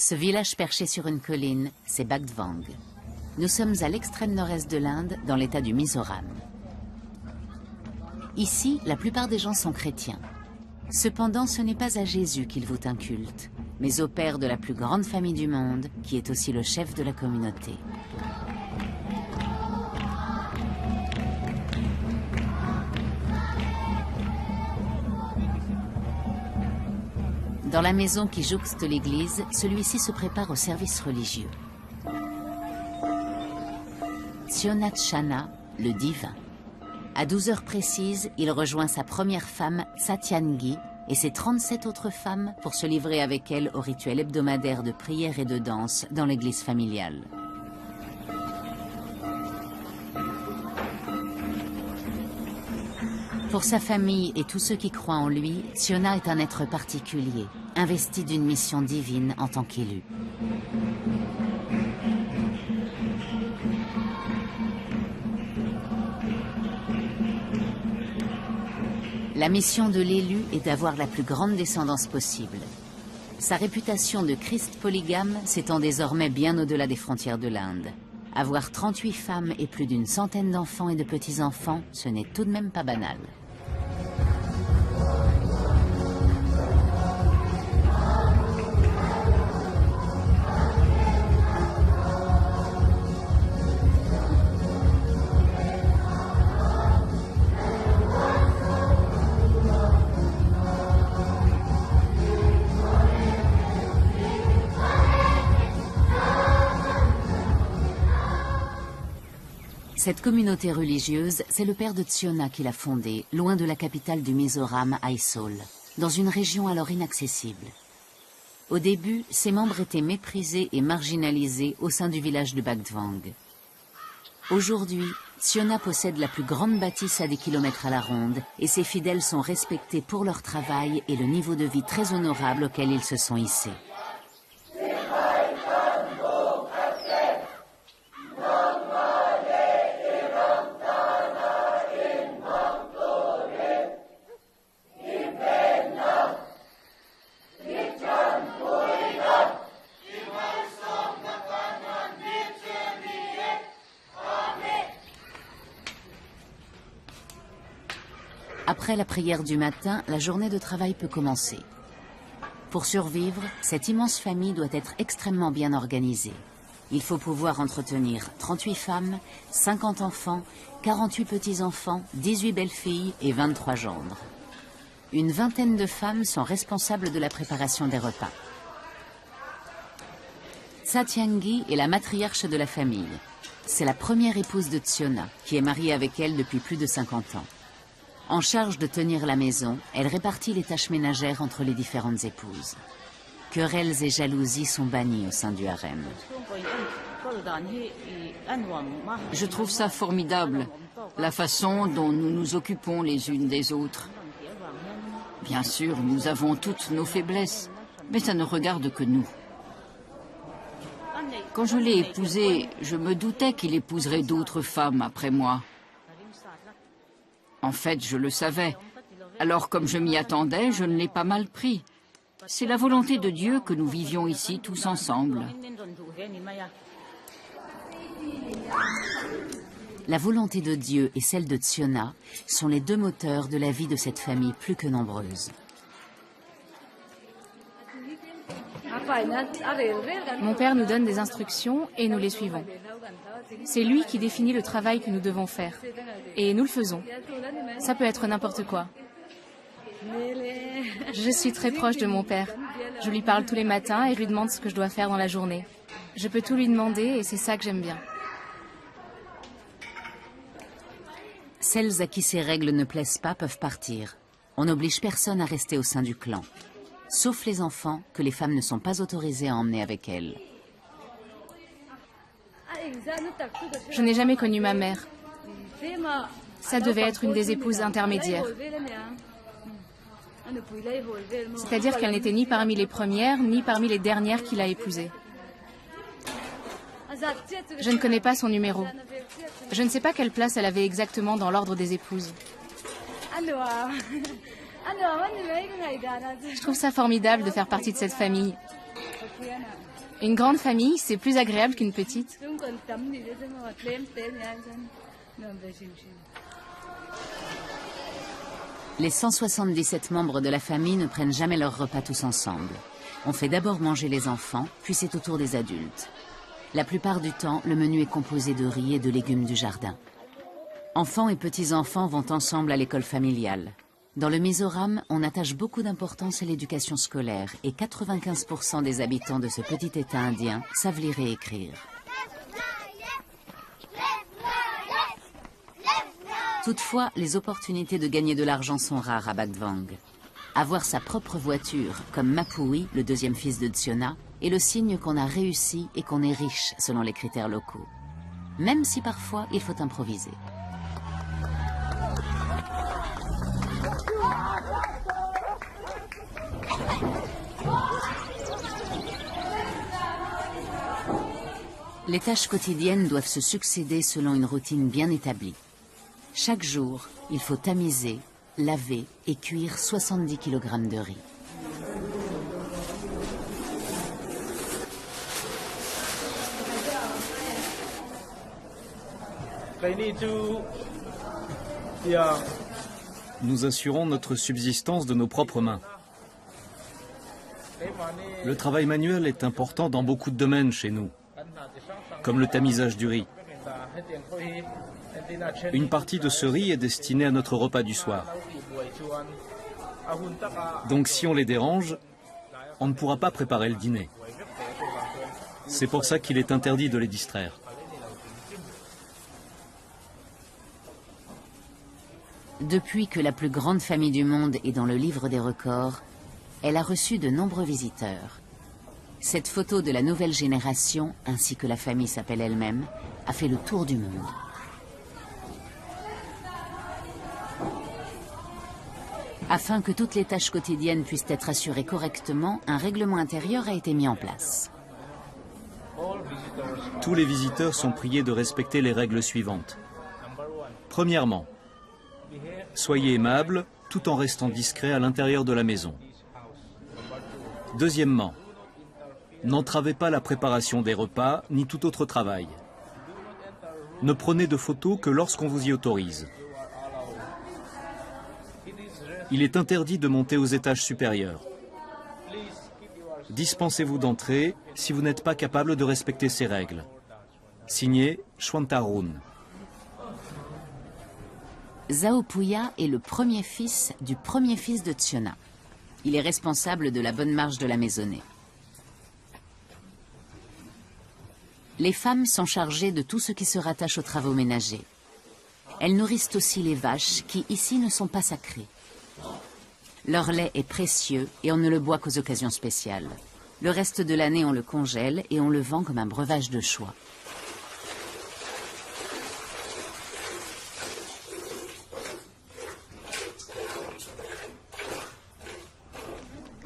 Ce village perché sur une colline, c'est Bagdwang. Nous sommes à l'extrême nord-est de l'Inde, dans l'état du Mizoram. Ici, la plupart des gens sont chrétiens. Cependant, ce n'est pas à Jésus qu'ils vouent un culte, mais au père de la plus grande famille du monde, qui est aussi le chef de la communauté. Dans la maison qui jouxte l'église, celui-ci se prépare au service religieux. Sionatchana, le divin. À 12 heures précises, il rejoint sa première femme, Satyangi, et ses 37 autres femmes pour se livrer avec elle au rituel hebdomadaire de prière et de danse dans l'église familiale. Pour sa famille et tous ceux qui croient en lui, Siona est un être particulier, investi d'une mission divine en tant qu'élu. La mission de l'élu est d'avoir la plus grande descendance possible. Sa réputation de Christ polygame s'étend désormais bien au-delà des frontières de l'Inde. Avoir 38 femmes et plus d'une centaine d'enfants et de petits-enfants, ce n'est tout de même pas banal. Cette communauté religieuse, c'est le père de Tsiona qui l'a fondée, loin de la capitale du Mizoram, Aizawl, dans une région alors inaccessible. Au début, ses membres étaient méprisés et marginalisés au sein du village de Bagdwang. Aujourd'hui, Tsiona possède la plus grande bâtisse à des kilomètres à la ronde et ses fidèles sont respectés pour leur travail et le niveau de vie très honorable auquel ils se sont hissés. Après la prière du matin, la journée de travail peut commencer. Pour survivre, cette immense famille doit être extrêmement bien organisée. Il faut pouvoir entretenir 38 femmes, 50 enfants, 48 petits-enfants, 18 belles-filles et 23 gendres. Une vingtaine de femmes sont responsables de la préparation des repas. Satyangi est la matriarche de la famille. C'est la première épouse de Tsiona, qui est mariée avec elle depuis plus de 50 ans. En charge de tenir la maison, elle répartit les tâches ménagères entre les différentes épouses. Querelles et jalousies sont bannies au sein du harem. Je trouve ça formidable, la façon dont nous nous occupons les unes des autres. Bien sûr, nous avons toutes nos faiblesses, mais ça ne regarde que nous. Quand je l'ai épousé, je me doutais qu'il épouserait d'autres femmes après moi. En fait, je le savais. Alors, comme je m'y attendais, je ne l'ai pas mal pris. C'est la volonté de Dieu que nous vivions ici tous ensemble. La volonté de Dieu et celle de Tsiona sont les deux moteurs de la vie de cette famille plus que nombreuse. Mon père nous donne des instructions et nous les suivons. C'est lui qui définit le travail que nous devons faire. Et nous le faisons. Ça peut être n'importe quoi. Je suis très proche de mon père. Je lui parle tous les matins et je lui demande ce que je dois faire dans la journée. Je peux tout lui demander et c'est ça que j'aime bien. Celles à qui ces règles ne plaisent pas peuvent partir. On n'oblige personne à rester au sein du clan. Sauf les enfants, que les femmes ne sont pas autorisées à emmener avec elles. Je n'ai jamais connu ma mère. Ça devait être une des épouses intermédiaires. C'est-à-dire qu'elle n'était ni parmi les premières, ni parmi les dernières qu'il a épousées. Je ne connais pas son numéro. Je ne sais pas quelle place elle avait exactement dans l'ordre des épouses. Je trouve ça formidable de faire partie de cette famille. Une grande famille, c'est plus agréable qu'une petite. Les 177 membres de la famille ne prennent jamais leur repas tous ensemble. On fait d'abord manger les enfants, puis c'est au tour des adultes. La plupart du temps, le menu est composé de riz et de légumes du jardin. Enfants et petits-enfants vont ensemble à l'école familiale. Dans le Mizoram, on attache beaucoup d'importance à l'éducation scolaire et 95% des habitants de ce petit État indien savent lire et écrire. Toutefois, les opportunités de gagner de l'argent sont rares à Baktwang. Avoir sa propre voiture, comme Mapui, le deuxième fils de Tsiona, est le signe qu'on a réussi et qu'on est riche selon les critères locaux. Même si parfois il faut improviser. Les tâches quotidiennes doivent se succéder selon une routine bien établie. Chaque jour, il faut tamiser, laver et cuire 70 kg de riz. Nous assurons notre subsistance de nos propres mains. Le travail manuel est important dans beaucoup de domaines chez nous, comme le tamisage du riz. Une partie de ce riz est destinée à notre repas du soir. Donc si on les dérange, on ne pourra pas préparer le dîner. C'est pour ça qu'il est interdit de les distraire. Depuis que la plus grande famille du monde est dans le livre des records, elle a reçu de nombreux visiteurs. Cette photo de la nouvelle génération, ainsi que la famille s'appelle elle-même, a fait le tour du monde. Afin que toutes les tâches quotidiennes puissent être assurées correctement, un règlement intérieur a été mis en place. Tous les visiteurs sont priés de respecter les règles suivantes. Premièrement, soyez aimables tout en restant discret à l'intérieur de la maison. Deuxièmement, n'entravez pas la préparation des repas ni tout autre travail. Ne prenez de photos que lorsqu'on vous y autorise. Il est interdit de monter aux étages supérieurs. Dispensez-vous d'entrer si vous n'êtes pas capable de respecter ces règles. Signé Shwantarun. Zhao Puya est le premier fils du premier fils de Tsiona. Il est responsable de la bonne marche de la maisonnée. Les femmes sont chargées de tout ce qui se rattache aux travaux ménagers. Elles nourrissent aussi les vaches qui, ici, ne sont pas sacrées. Leur lait est précieux et on ne le boit qu'aux occasions spéciales. Le reste de l'année, on le congèle et on le vend comme un breuvage de choix.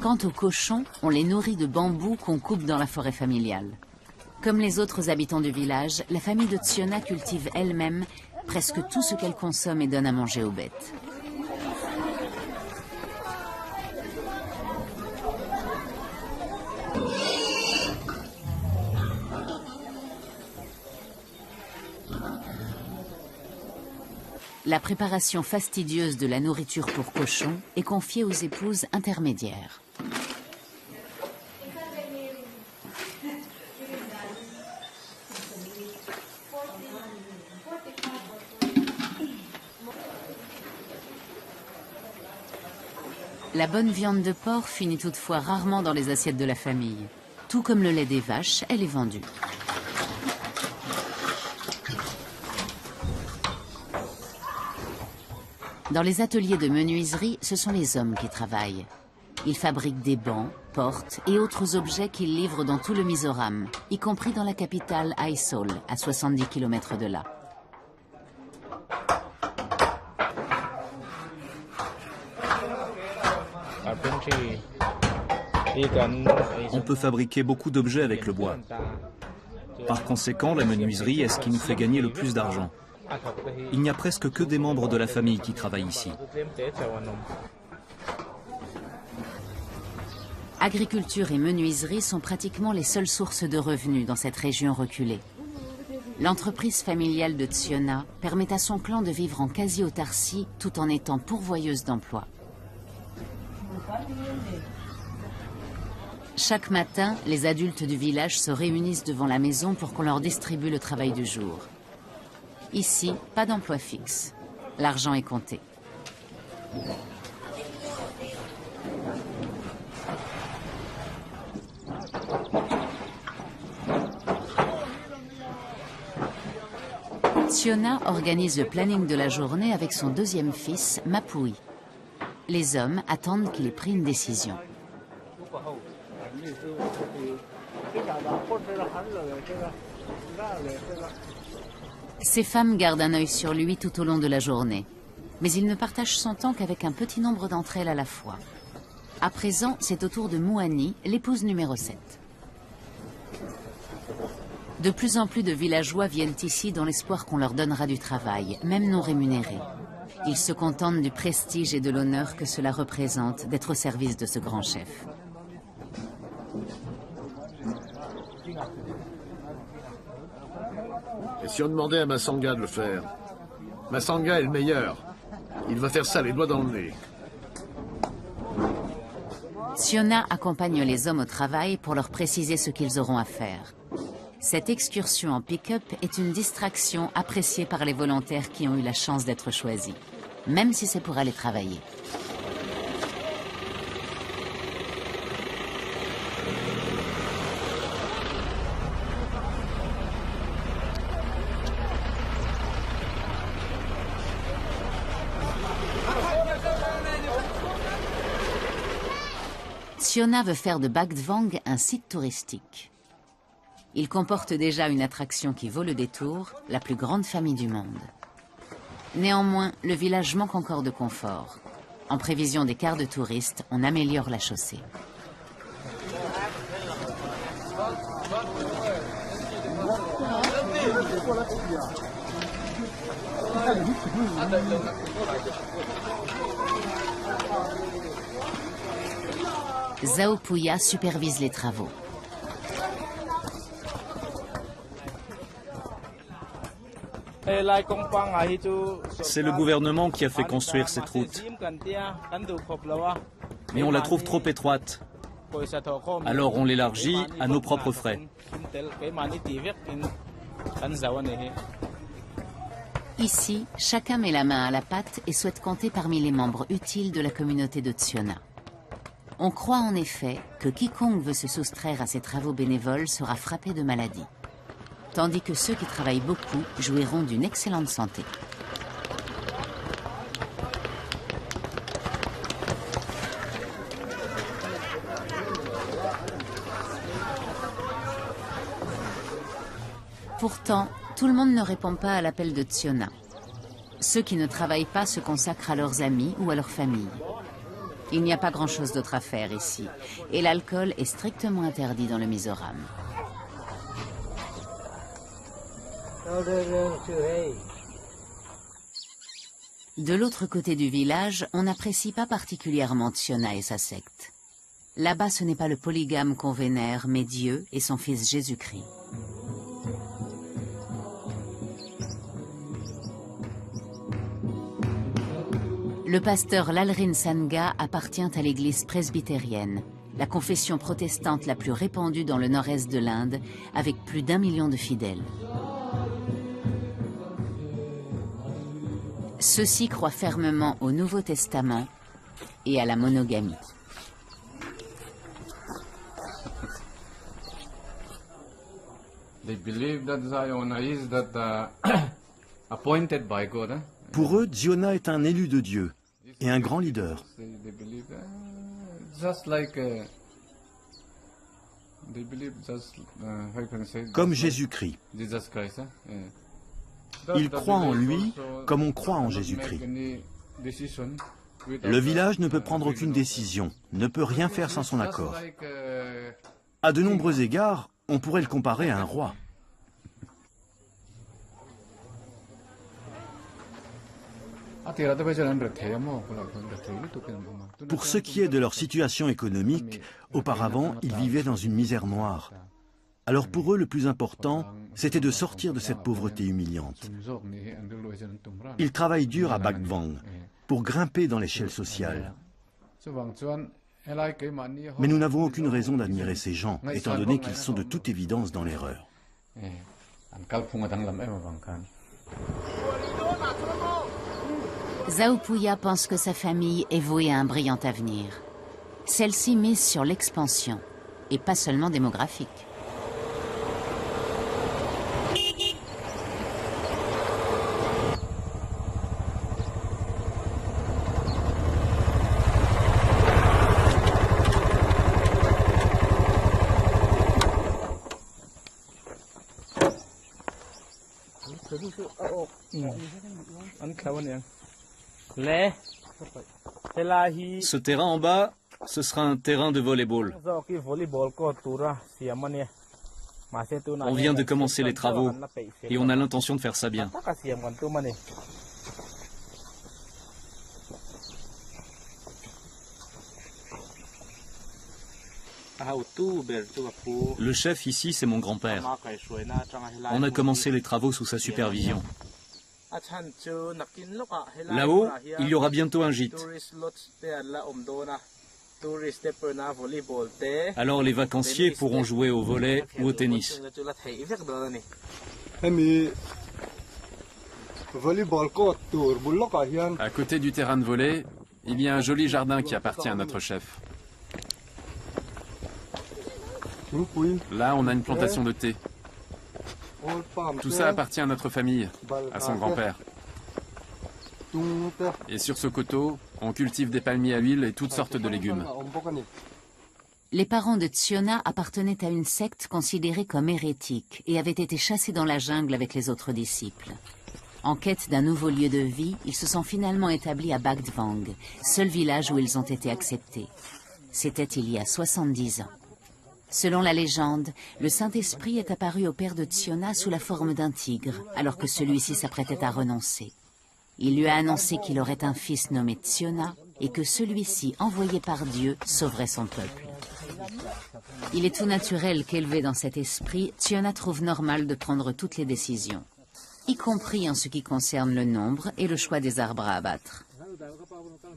Quant aux cochons, on les nourrit de bambous qu'on coupe dans la forêt familiale. Comme les autres habitants du village, la famille de Tsiona cultive elle-même presque tout ce qu'elle consomme et donne à manger aux bêtes. La préparation fastidieuse de la nourriture pour cochons est confiée aux épouses intermédiaires. La bonne viande de porc finit toutefois rarement dans les assiettes de la famille. Tout comme le lait des vaches, elle est vendue. Dans les ateliers de menuiserie, ce sont les hommes qui travaillent. Ils fabriquent des bancs, portes et autres objets qu'ils livrent dans tout le Mizoram, y compris dans la capitale Aizawl, à 70 km de là. On peut fabriquer beaucoup d'objets avec le bois. Par conséquent, la menuiserie est ce qui nous fait gagner le plus d'argent. Il n'y a presque que des membres de la famille qui travaillent ici. Agriculture et menuiserie sont pratiquement les seules sources de revenus dans cette région reculée. L'entreprise familiale de Tsiona permet à son clan de vivre en quasi-autarcie tout en étant pourvoyeuse d'emplois. Chaque matin, les adultes du village se réunissent devant la maison pour qu'on leur distribue le travail du jour. Ici, pas d'emploi fixe. L'argent est compté. Tsiona organise le planning de la journée avec son deuxième fils, Mapui. Les hommes attendent qu'il ait pris une décision. Ces femmes gardent un œil sur lui tout au long de la journée. Mais il ne partage son temps qu'avec un petit nombre d'entre elles à la fois. À présent, c'est au tour de Mouani, l'épouse numéro 7. De plus en plus de villageois viennent ici dans l'espoir qu'on leur donnera du travail, même non rémunéré. Ils se contentent du prestige et de l'honneur que cela représente d'être au service de ce grand chef. Et si on demandait à Massanga de le faire? Massanga est le meilleur. Il va faire ça les doigts dans le nez. Tsiona accompagne les hommes au travail pour leur préciser ce qu'ils auront à faire. Cette excursion en pick-up est une distraction appréciée par les volontaires qui ont eu la chance d'être choisis, même si c'est pour aller travailler. Tsiona veut faire de Bakdvang un site touristique. Il comporte déjà une attraction qui vaut le détour, la plus grande famille du monde. Néanmoins, le village manque encore de confort. En prévision des quarts de touristes, on améliore la chaussée. Zhao Puya supervise les travaux. C'est le gouvernement qui a fait construire cette route. Mais on la trouve trop étroite. Alors on l'élargit à nos propres frais. Ici, chacun met la main à la pâte et souhaite compter parmi les membres utiles de la communauté de Tsiona. On croit en effet que quiconque veut se soustraire à ces travaux bénévoles sera frappé de maladie, tandis que ceux qui travaillent beaucoup jouiront d'une excellente santé. Pourtant, tout le monde ne répond pas à l'appel de Tsiona. Ceux qui ne travaillent pas se consacrent à leurs amis ou à leur famille. Il n'y a pas grand-chose d'autre à faire ici, et l'alcool est strictement interdit dans le Mizoram. De l'autre côté du village, on n'apprécie pas particulièrement Tsiona et sa secte. Là-bas, ce n'est pas le polygame qu'on vénère, mais Dieu et son fils Jésus-Christ. Le pasteur Lalrin Sangha appartient à l'église presbytérienne, la confession protestante la plus répandue dans le nord-est de l'Inde, avec plus d'1 million de fidèles. Ceux-ci croient fermement au Nouveau Testament et à la monogamie. Pour eux, Tsiona est un élu de Dieu et un grand leader. Comme Jésus-Christ. Ils croient en lui comme on croit en Jésus-Christ. Le village ne peut prendre aucune décision, ne peut rien faire sans son accord. À de nombreux égards, on pourrait le comparer à un roi. Pour ce qui est de leur situation économique, auparavant, ils vivaient dans une misère noire. Alors pour eux, le plus important, c'était de sortir de cette pauvreté humiliante. Ils travaillent dur à Bac Vang pour grimper dans l'échelle sociale. Mais nous n'avons aucune raison d'admirer ces gens, étant donné qu'ils sont de toute évidence dans l'erreur. Zhao Puya pense que sa famille est vouée à un brillant avenir. Celle-ci mise sur l'expansion, et pas seulement démographique. Ce terrain en bas, ce sera un terrain de volley-ball. On vient de commencer les travaux et on a l'intention de faire ça bien. Le chef ici, c'est mon grand-père. On a commencé les travaux sous sa supervision. Là-haut, il y aura bientôt un gîte. Alors les vacanciers pourront jouer au volley ou au tennis. À côté du terrain de volley, il y a un joli jardin qui appartient à notre chef. Là, on a une plantation de thé. Tout ça appartient à notre famille, à son grand-père. Et sur ce coteau, on cultive des palmiers à huile et toutes sortes de légumes. Les parents de Tsiona appartenaient à une secte considérée comme hérétique et avaient été chassés dans la jungle avec les autres disciples. En quête d'un nouveau lieu de vie, ils se sont finalement établis à Bac Vang, seul village où ils ont été acceptés. C'était il y a 70 ans. Selon la légende, le Saint-Esprit est apparu au père de Tsiona sous la forme d'un tigre, alors que celui-ci s'apprêtait à renoncer. Il lui a annoncé qu'il aurait un fils nommé Tsiona et que celui-ci, envoyé par Dieu, sauverait son peuple. Il est tout naturel qu'élevé dans cet esprit, Tsiona trouve normal de prendre toutes les décisions, y compris en ce qui concerne le nombre et le choix des arbres à abattre.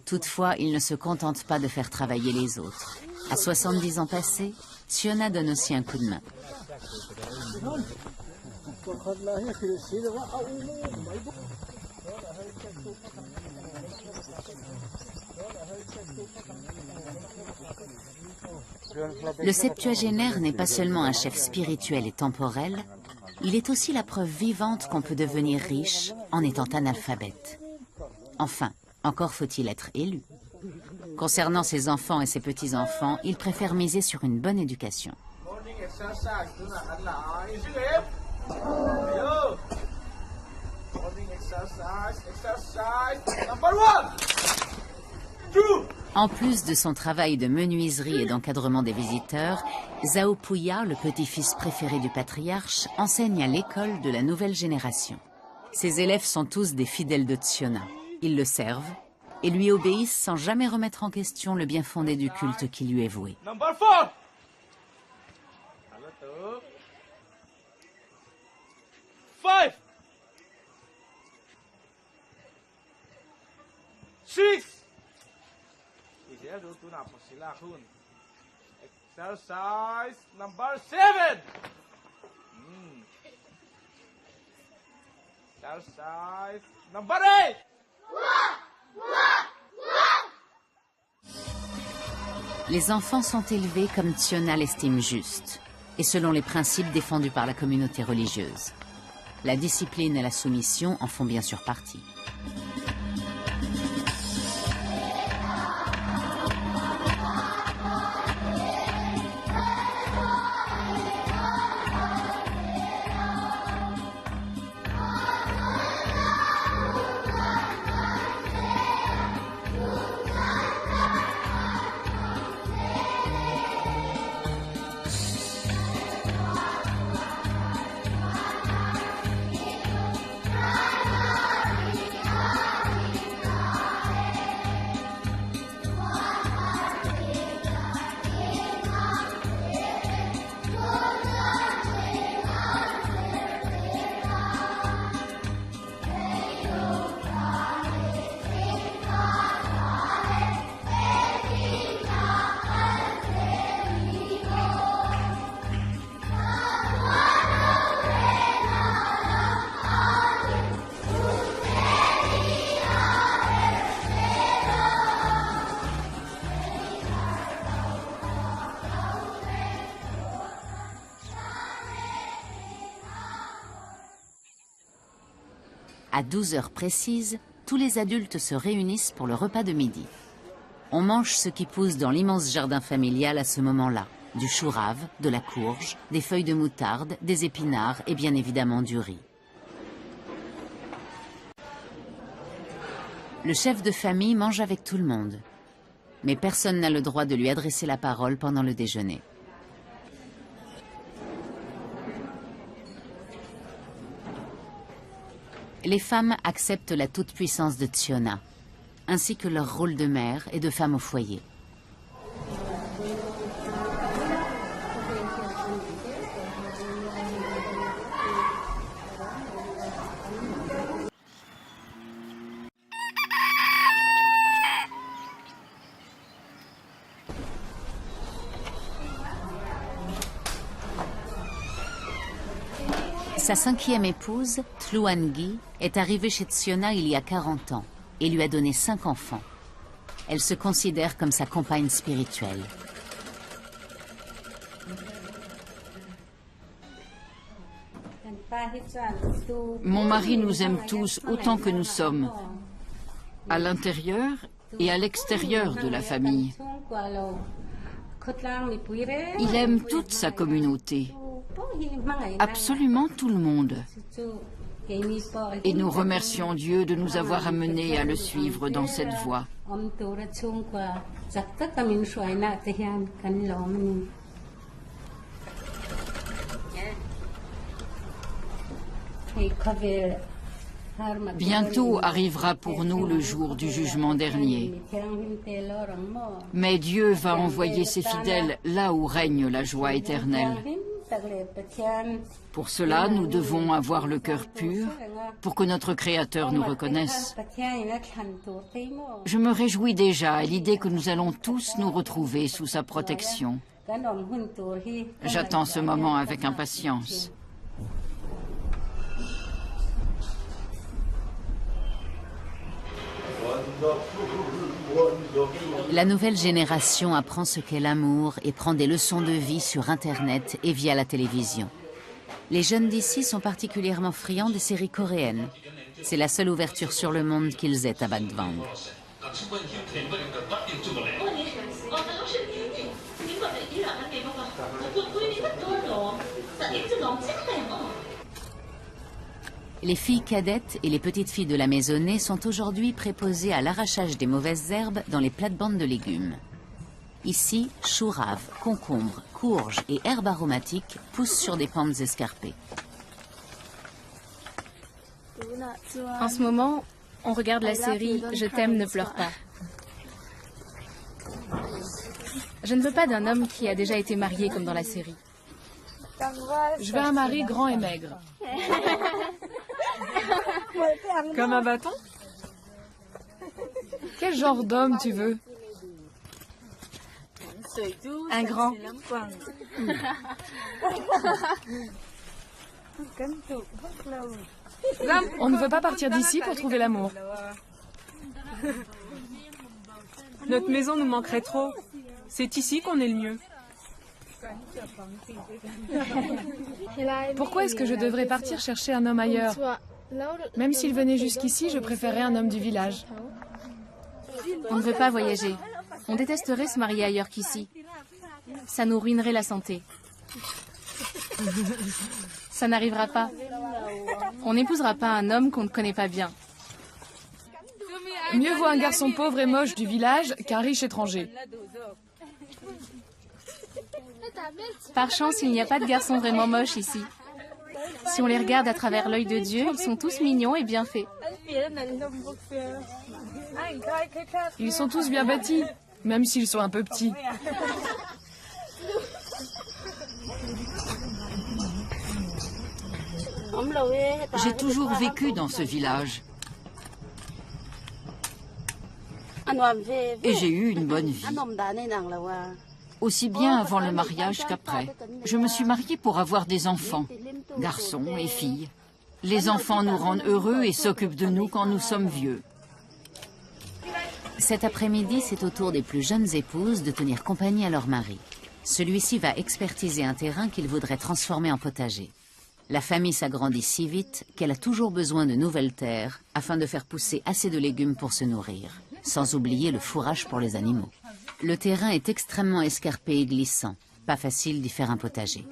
Toutefois, il ne se contente pas de faire travailler les autres. À 70 ans passés, Tsiona donne aussi un coup de main. Le septuagénaire n'est pas seulement un chef spirituel et temporel, il est aussi la preuve vivante qu'on peut devenir riche en étant analphabète. Enfin, encore faut-il être élu. Concernant ses enfants et ses petits-enfants, il préfère miser sur une bonne éducation. En plus de son travail de menuiserie et d'encadrement des visiteurs, Zhao Puya, le petit-fils préféré du patriarche, enseigne à l'école de la nouvelle génération. Ses élèves sont tous des fidèles de Tsiona. Ils le servent et lui obéissent sans jamais remettre en question le bien fondé du culte qui lui est voué. Number 4. 5. 6. Exercise number 7. Exercise number 8. Les enfants sont élevés comme Tsiona l'estime juste, et selon les principes défendus par la communauté religieuse. La discipline et la soumission en font bien sûr partie. À 12 heures précises, tous les adultes se réunissent pour le repas de midi. On mange ce qui pousse dans l'immense jardin familial à ce moment-là. Du chou rave, de la courge, des feuilles de moutarde, des épinards et bien évidemment du riz. Le chef de famille mange avec tout le monde. Mais personne n'a le droit de lui adresser la parole pendant le déjeuner. Les femmes acceptent la toute-puissance de Tsiona, ainsi que leur rôle de mère et de femme au foyer. Sa 5e épouse, Tluangi, est arrivée chez Tsiona il y a 40 ans et lui a donné 5 enfants. Elle se considère comme sa compagne spirituelle. Mon mari nous aime tous autant que nous sommes, à l'intérieur et à l'extérieur de la famille. Il aime toute sa communauté, absolument tout le monde. Et nous remercions Dieu de nous avoir amenés à le suivre dans cette voie. Bientôt arrivera pour nous le jour du jugement dernier. Mais Dieu va envoyer ses fidèles là où règne la joie éternelle. Pour cela, nous devons avoir le cœur pur pour que notre Créateur nous reconnaisse. Je me réjouis déjà à l'idée que nous allons tous nous retrouver sous sa protection. J'attends ce moment avec impatience. La nouvelle génération apprend ce qu'est l'amour et prend des leçons de vie sur Internet et via la télévision. Les jeunes d'ici sont particulièrement friands des séries coréennes. C'est la seule ouverture sur le monde qu'ils aient à Ban Vang. Les filles cadettes et les petites filles de la maisonnée sont aujourd'hui préposées à l'arrachage des mauvaises herbes dans les plates-bandes de légumes. Ici, choux raves, concombres, courges et herbes aromatiques poussent sur des pentes escarpées. En ce moment, on regarde la série « Je t'aime, ne pleure pas ». Je ne veux pas d'un homme qui a déjà été marié comme dans la série. Je veux un mari grand et maigre. Comme un bâton? Quel genre d'homme tu veux? Un grand. On ne veut pas partir d'ici pour trouver l'amour. Notre maison nous manquerait trop. C'est ici qu'on est le mieux. Pourquoi est-ce que je devrais partir chercher un homme ailleurs? Même s'il venait jusqu'ici, je préférerais un homme du village. On ne veut pas voyager. On détesterait se marier ailleurs qu'ici. Ça nous ruinerait la santé. Ça n'arrivera pas. On n'épousera pas un homme qu'on ne connaît pas bien. Mieux vaut un garçon pauvre et moche du village qu'un riche étranger. Par chance, il n'y a pas de garçons vraiment moches ici. Si on les regarde à travers l'œil de Dieu, ils sont tous mignons et bien faits. Ils sont tous bien bâtis, même s'ils sont un peu petits. J'ai toujours vécu dans ce village. Et j'ai eu une bonne vie. Aussi bien avant le mariage qu'après. Je me suis mariée pour avoir des enfants, garçons et filles. Les enfants nous rendent heureux et s'occupent de nous quand nous sommes vieux. Cet après-midi, c'est au tour des plus jeunes épouses de tenir compagnie à leur mari. Celui-ci va expertiser un terrain qu'il voudrait transformer en potager. La famille s'agrandit si vite qu'elle a toujours besoin de nouvelles terres afin de faire pousser assez de légumes pour se nourrir, sans oublier le fourrage pour les animaux. Le terrain est extrêmement escarpé et glissant, pas facile d'y faire un potager.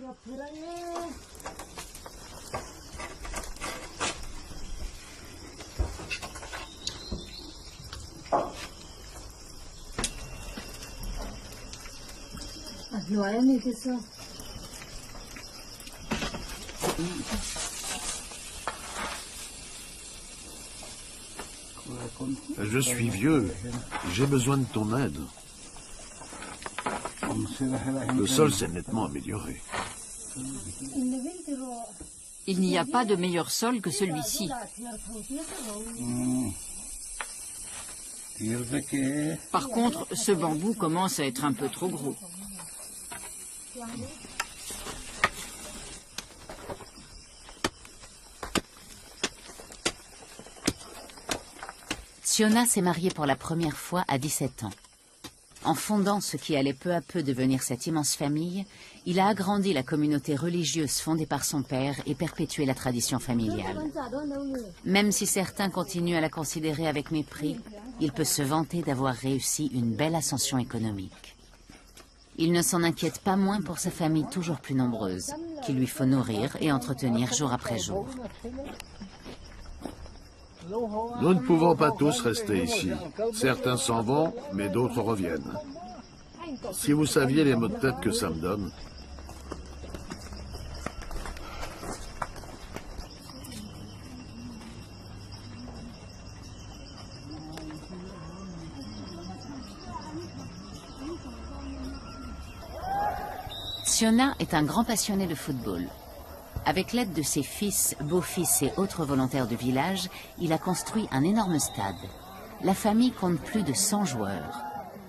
Je suis vieux. J'ai besoin de ton aide. Le sol s'est nettement amélioré. Il n'y a pas de meilleur sol que celui-ci. Par contre, ce bambou commence à être un peu trop gros. Tsiona s'est mariée pour la première fois à 17 ans. En fondant ce qui allait peu à peu devenir cette immense famille, il a agrandi la communauté religieuse fondée par son père et perpétué la tradition familiale. Même si certains continuent à la considérer avec mépris, il peut se vanter d'avoir réussi une belle ascension économique. Il ne s'en inquiète pas moins pour sa famille toujours plus nombreuse, qu'il lui faut nourrir et entretenir jour après jour. Nous ne pouvons pas tous rester ici. Certains s'en vont, mais d'autres reviennent. Si vous saviez les maux de tête que ça me donne. Tsiona est un grand passionné de football. Avec l'aide de ses fils, beaux-fils et autres volontaires du village, il a construit un énorme stade. La famille compte plus de 100 joueurs.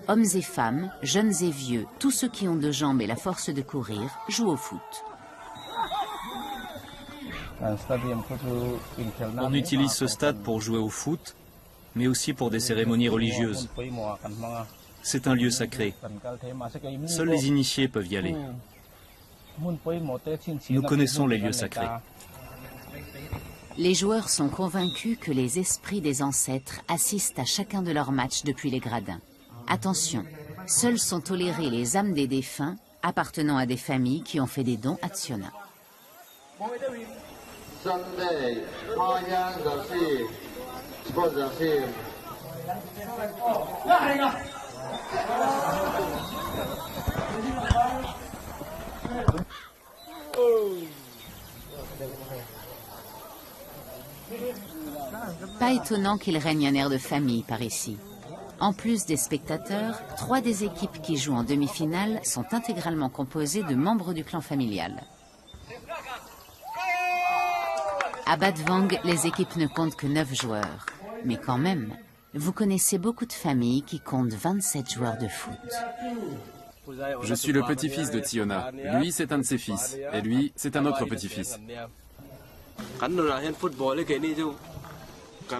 Hommes et femmes, jeunes et vieux, tous ceux qui ont de jambes et la force de courir, jouent au foot. On utilise ce stade pour jouer au foot, mais aussi pour des cérémonies religieuses. C'est un lieu sacré. Seuls les initiés peuvent y aller. Nous connaissons les lieux sacrés. Les joueurs sont convaincus que les esprits des ancêtres assistent à chacun de leurs matchs depuis les gradins. Attention, seuls sont tolérées les âmes des défunts appartenant à des familles qui ont fait des dons à Tsiona. Pas étonnant qu'il règne un air de famille par ici. En plus des spectateurs, 3 des équipes qui jouent en demi-finale sont intégralement composées de membres du clan familial. À Batvang, les équipes ne comptent que 9 joueurs. Mais quand même, vous connaissez beaucoup de familles qui comptent 27 joueurs de foot. Je suis le petit-fils de Tsiona. Lui, c'est un de ses fils. Et lui, c'est un autre petit-fils.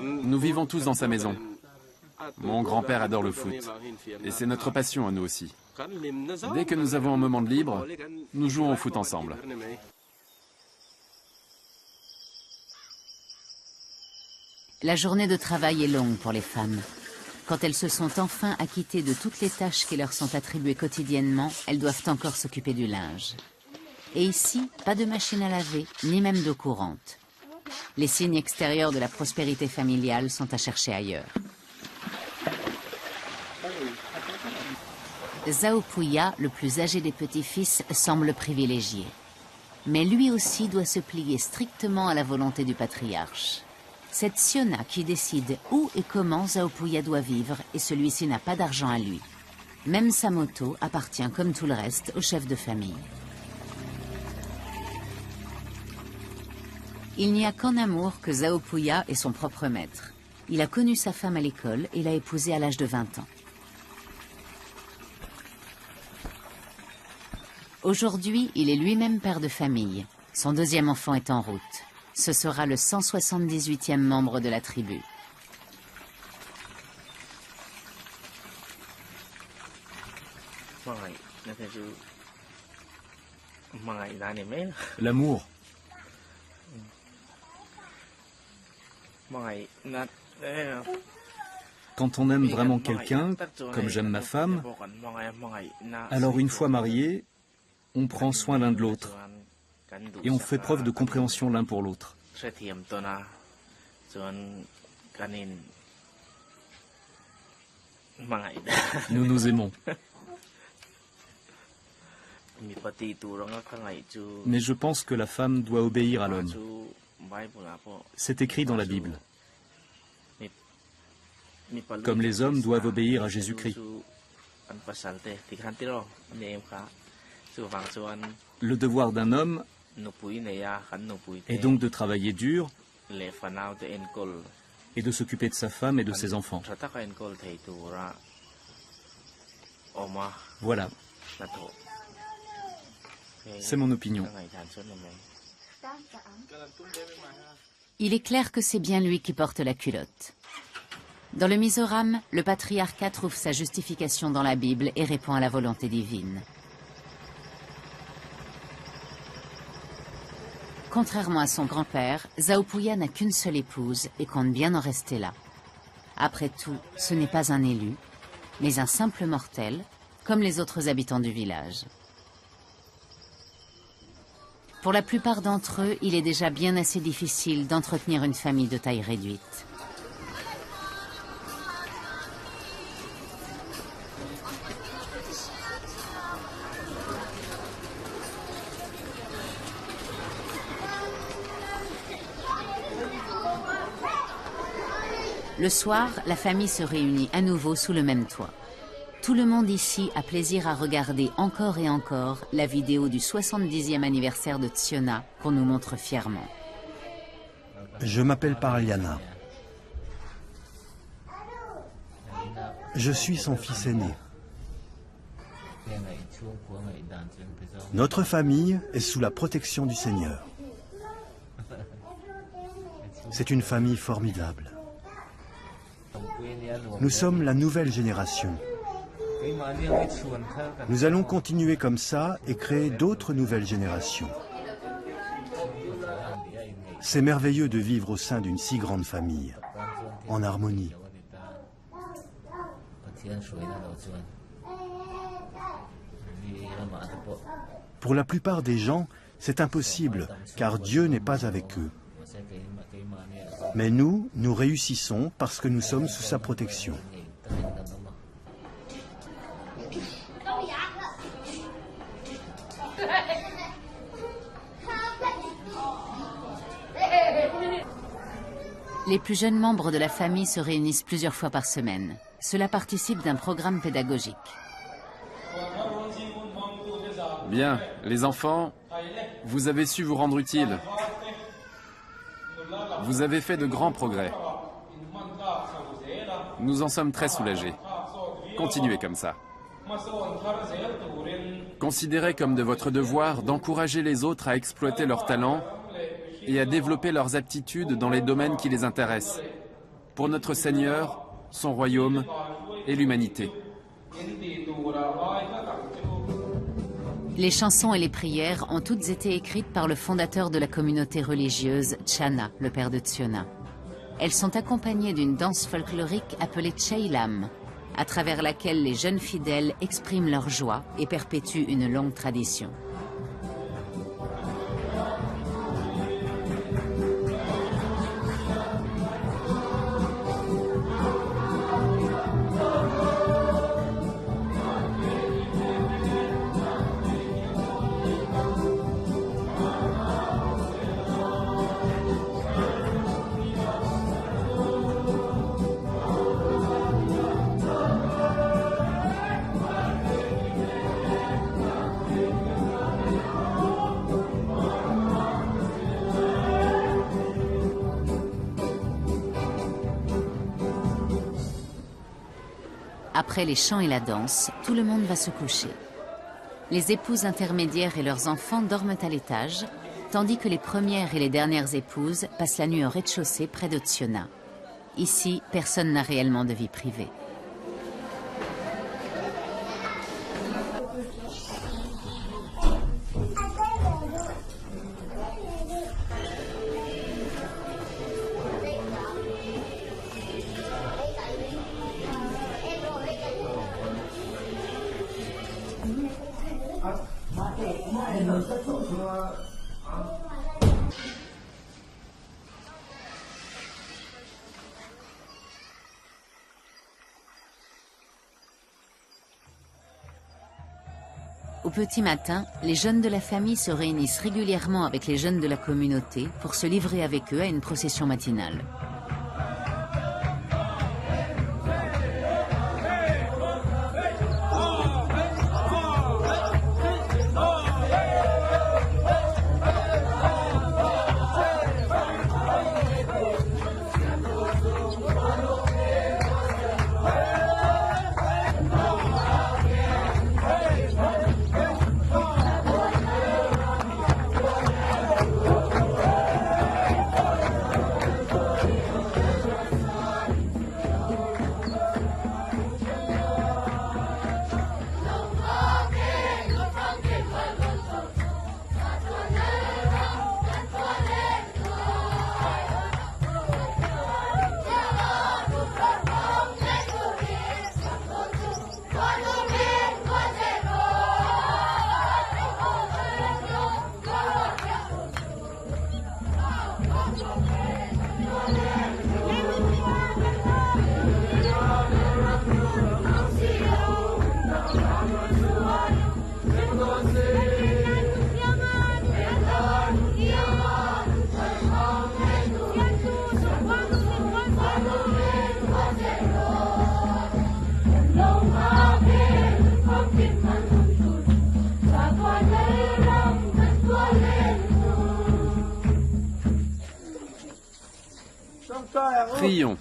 Nous vivons tous dans sa maison. Mon grand-père adore le foot. Et c'est notre passion à nous aussi. Dès que nous avons un moment de libre, nous jouons au foot ensemble. La journée de travail est longue pour les femmes. Quand elles se sont enfin acquittées de toutes les tâches qui leur sont attribuées quotidiennement, elles doivent encore s'occuper du linge. Et ici, pas de machine à laver, ni même d'eau courante. Les signes extérieurs de la prospérité familiale sont à chercher ailleurs. Zhao Puya, le plus âgé des petits-fils, semble privilégié. Mais lui aussi doit se plier strictement à la volonté du patriarche. C'est Tsiona qui décide où et comment Zhao Puya doit vivre et celui-ci n'a pas d'argent à lui. Même sa moto appartient comme tout le reste au chef de famille. Il n'y a qu'en amour que Zhao Puya est son propre maître. Il a connu sa femme à l'école et l'a épousée à l'âge de 20 ans. Aujourd'hui, il est lui-même père de famille. Son deuxième enfant est en route. Ce sera le 178e membre de la tribu. L'amour. Quand on aime vraiment quelqu'un, comme j'aime ma femme, alors une fois mariés, on prend soin l'un de l'autre et on fait preuve de compréhension l'un pour l'autre. Nous nous aimons. Mais je pense que la femme doit obéir à l'homme. C'est écrit dans la Bible. Comme les hommes doivent obéir à Jésus-Christ. Le devoir d'un homme est donc de travailler dur et de s'occuper de sa femme et de ses enfants. Voilà. C'est mon opinion. Il est clair que c'est bien lui qui porte la culotte. Dans le Mizoram, le patriarcat trouve sa justification dans la Bible et répond à la volonté divine. Contrairement à son grand-père, Zaupouya n'a qu'une seule épouse et compte bien en rester là. Après tout, ce n'est pas un élu, mais un simple mortel, comme les autres habitants du village. Pour la plupart d'entre eux, il est déjà bien assez difficile d'entretenir une famille de taille réduite. Le soir, la famille se réunit à nouveau sous le même toit. Tout le monde ici a plaisir à regarder encore et encore la vidéo du 70e anniversaire de Tsiona qu'on nous montre fièrement. Je m'appelle Paraliana. Je suis son fils aîné. Notre famille est sous la protection du Seigneur. C'est une famille formidable. Nous sommes la nouvelle génération. Nous allons continuer comme ça et créer d'autres nouvelles générations. C'est merveilleux de vivre au sein d'une si grande famille, en harmonie. Pour la plupart des gens, c'est impossible, car Dieu n'est pas avec eux. Mais nous réussissons parce que nous sommes sous sa protection. Les plus jeunes membres de la famille se réunissent plusieurs fois par semaine. Cela participe d'un programme pédagogique. Bien, les enfants, vous avez su vous rendre utile. Vous avez fait de grands progrès. Nous en sommes très soulagés. Continuez comme ça. Considérez comme de votre devoir d'encourager les autres à exploiter leurs talents et à développer leurs aptitudes dans les domaines qui les intéressent, pour notre Seigneur, son royaume et l'humanité. Les chansons et les prières ont toutes été écrites par le fondateur de la communauté religieuse, Chana, le père de Tsiona. Elles sont accompagnées d'une danse folklorique appelée Cheilam, à travers laquelle les jeunes fidèles expriment leur joie et perpétuent une longue tradition. Après les chants et la danse, tout le monde va se coucher. Les épouses intermédiaires et leurs enfants dorment à l'étage, tandis que les premières et les dernières épouses passent la nuit au rez-de-chaussée près de Tsiona. Ici, personne n'a réellement de vie privée. petit matin, les jeunes de la famille se réunissent régulièrement avec les jeunes de la communauté pour se livrer avec eux à une procession matinale. Prions.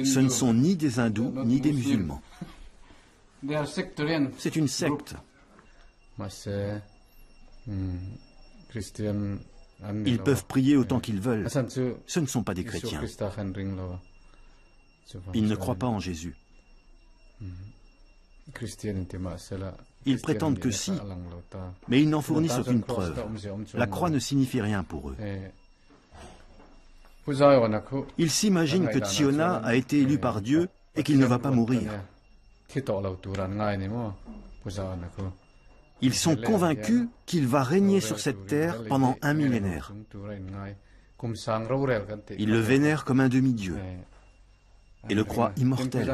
Ce ne sont ni des hindous ni des musulmans. C'est une secte. Ils peuvent prier autant qu'ils veulent. Ce ne sont pas des chrétiens. Ils ne croient pas en Jésus. Ils prétendent que si, mais ils n'en fournissent aucune preuve. La croix ne signifie rien pour eux. Ils s'imaginent que Tsiona a été élu par Dieu et qu'il ne va pas mourir. Ils sont convaincus qu'il va régner sur cette terre pendant un millénaire. Ils le vénèrent comme un demi-dieu et le croient immortel.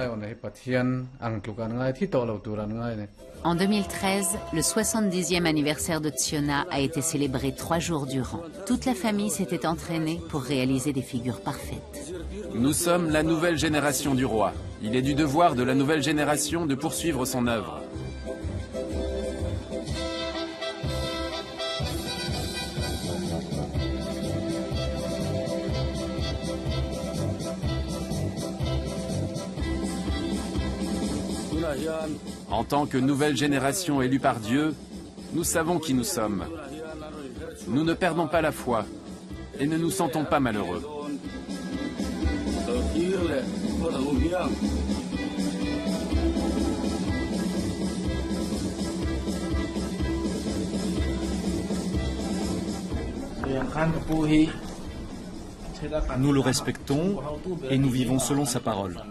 En 2013, le 70e anniversaire de Tsiona a été célébré 3 jours durant. Toute la famille s'était entraînée pour réaliser des figures parfaites. Nous sommes la nouvelle génération du roi. Il est du devoir de la nouvelle génération de poursuivre son œuvre. En tant que nouvelle génération élue par Dieu, nous savons qui nous sommes. Nous ne perdons pas la foi et ne nous sentons pas malheureux. Nous le respectons et nous vivons selon sa parole.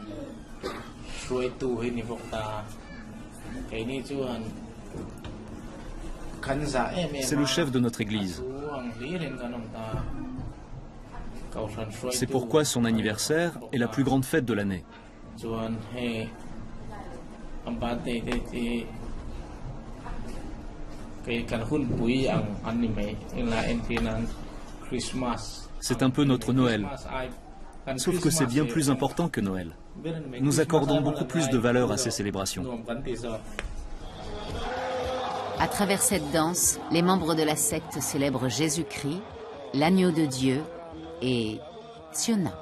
C'est le chef de notre Église. C'est pourquoi son anniversaire est la plus grande fête de l'année. C'est un peu notre Noël. Sauf que c'est bien plus important que Noël. Nous accordons beaucoup plus de valeur à ces célébrations. À travers cette danse, les membres de la secte célèbrent Jésus-Christ, l'agneau de Dieu et Tsiona.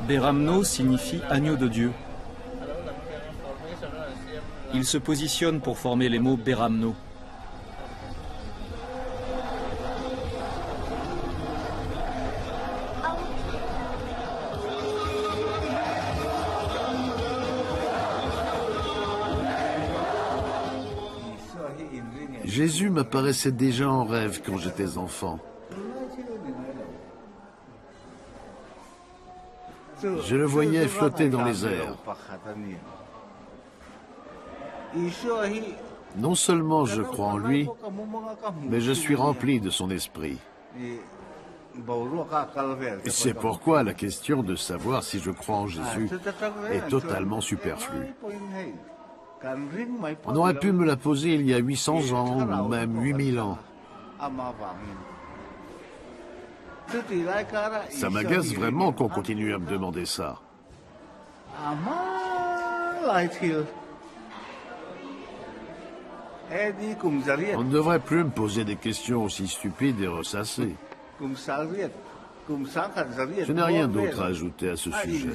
Beramno signifie agneau de Dieu. Il se positionne pour former les mots Beramno. Jésus m'apparaissait déjà en rêve quand j'étais enfant. Je le voyais flotter dans les airs. Non seulement je crois en lui, mais je suis rempli de son esprit. Et c'est pourquoi la question de savoir si je crois en Jésus est totalement superflue. On aurait pu me la poser il y a 800 ans, ou même 8000 ans. Ça m'agace vraiment qu'on continue à me demander ça. On ne devrait plus me poser des questions aussi stupides et ressassées. Je n'ai rien d'autre à ajouter à ce sujet.